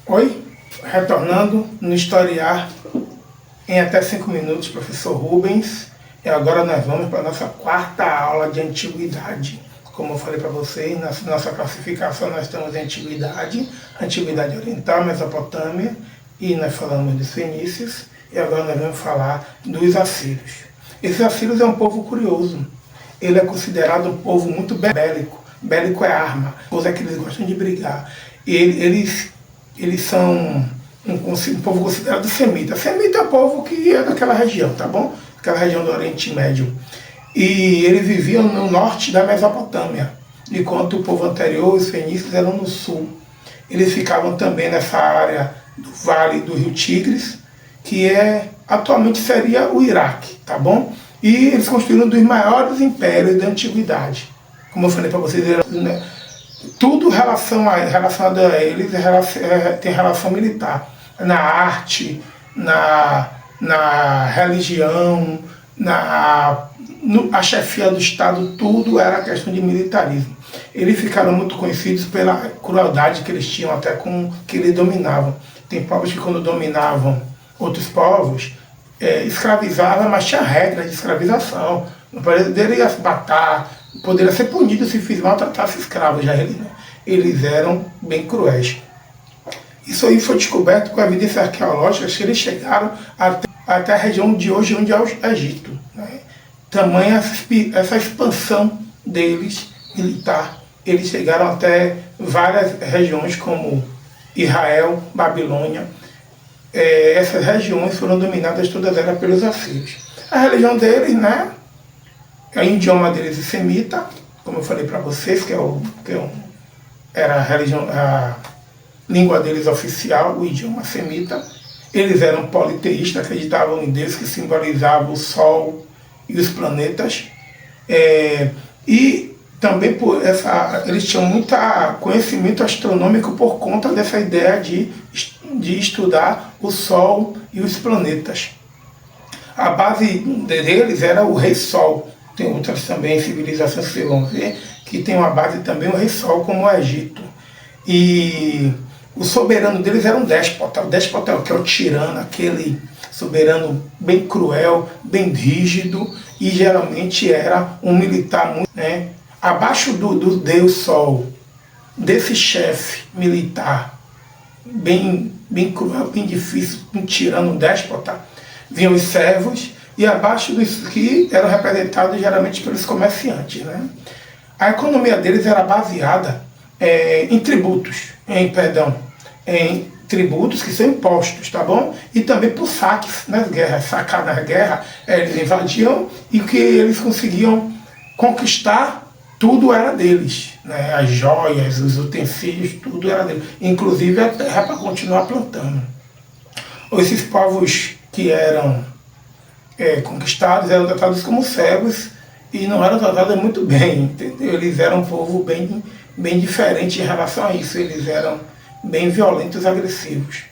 Oi, retornando no historiar em até 5 minutos, professor Rubens. E agora nós vamos para a nossa quarta aula de antiguidade. Como eu falei para vocês, na nossa classificação nós temos antiguidade, antiguidade oriental, Mesopotâmia, e nós falamos dos fenícios, e agora nós vamos falar dos assírios. Esses assírios é um povo curioso. Ele é considerado um povo muito bélico. Bélico é arma, coisa que eles gostam de brigar. E eles são um povo considerado semita. Semita é o povo que é daquela região, tá bom? Aquela região do Oriente Médio. E eles viviam no norte da Mesopotâmia, enquanto o povo anterior, os fenícios, eram no sul. Eles ficavam também nessa área do vale do rio Tigres, que atualmente seria o Iraque, tá bom? E eles construíram um dos maiores impérios da antiguidade. Como eu falei para vocês, tudo relacionado a eles tem relação militar. Na arte, na religião, a chefia do Estado, tudo era questão de militarismo. Eles ficaram muito conhecidos pela crueldade que eles tinham até com que eles dominavam. Tem povos que quando dominavam outros povos, escravizavam, mas tinha regras de escravização. Não poderia matar, poderia ser punido se maltratasse escravos. Já eles eram bem cruéis. Isso aí foi descoberto com evidências arqueológicas que eles chegaram até a região de hoje, onde é o Egito. Né? Tamanha essa expansão deles, militar. Eles chegaram até várias regiões como Israel, Babilônia. Essas regiões foram dominadas todas elas pelos assírios. A religião deles, né? O idioma deles é semita, como eu falei para vocês, era a língua deles oficial, o idioma semita. Eles eram politeístas, acreditavam em Deus, que simbolizava o Sol e os planetas. E também eles tinham muito conhecimento astronômico por conta dessa ideia de estudar o Sol e os planetas. A base deles era o Rei Sol. Tem outras também civilizações que vocês vão ver, que tem uma base também, o Rei Sol, como o Egito. E o soberano deles era um déspota. O déspota, que é o tirano, aquele soberano bem cruel, bem rígido, e geralmente era um militar muito, né? Abaixo do Deus Sol, desse chefe militar, bem cruel, bem difícil, um tirano, um déspota, vinham os servos, e abaixo dos que eram representados geralmente pelos comerciantes. Né? A economia deles era baseada em tributos, em tributos que são impostos, tá bom? E também por saques nas guerras. Sacar nas guerras, eles invadiam e o que eles conseguiam conquistar, tudo era deles. Né? As joias, os utensílios, tudo era deles. Inclusive a terra para continuar plantando. Esses povos que eram conquistados eram tratados como servos e não eram tratados muito bem, entendeu? Eles eram um povo bem diferente em relação a isso. Eles eram bem violentos e agressivos.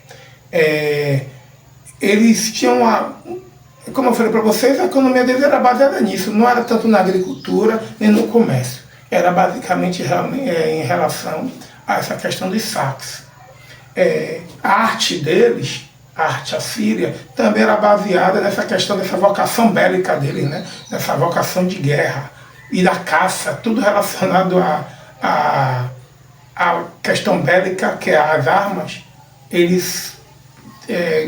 Eles tinham como eu falei para vocês, a economia deles era baseada nisso, não era tanto na agricultura nem no comércio, era basicamente em relação a essa questão dos saques. A arte deles, a arte assíria, também era baseada nessa questão dessa vocação bélica deles, né? Nessa vocação de guerra e da caça, tudo relacionado à questão bélica, que é as armas, eles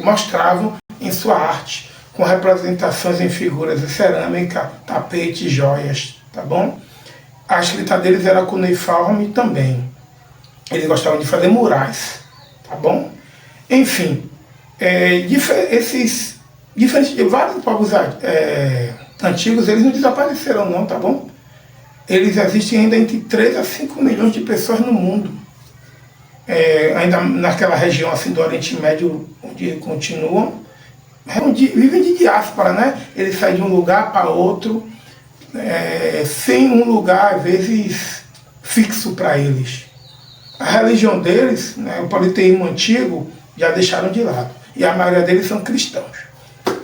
mostravam em sua arte, com representações em figuras de cerâmica, tapete, joias, tá bom? A escrita deles era cuneiforme também. Eles gostavam de fazer murais, tá bom? Enfim, diferentes de vários povos antigos, eles não desapareceram não, tá bom? Eles existem ainda entre 3 a 5 milhões de pessoas no mundo. Ainda naquela região assim do Oriente Médio, onde continuam, vivem de diáspora, né? Eles saem de um lugar para outro, sem um lugar, às vezes, fixo para eles. A religião deles, né, o politeísmo antigo, já deixaram de lado. E a maioria deles são cristãos.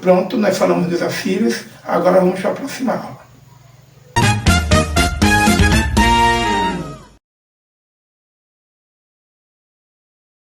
Pronto, nós falamos dos assírios, agora vamos para a próxima aula.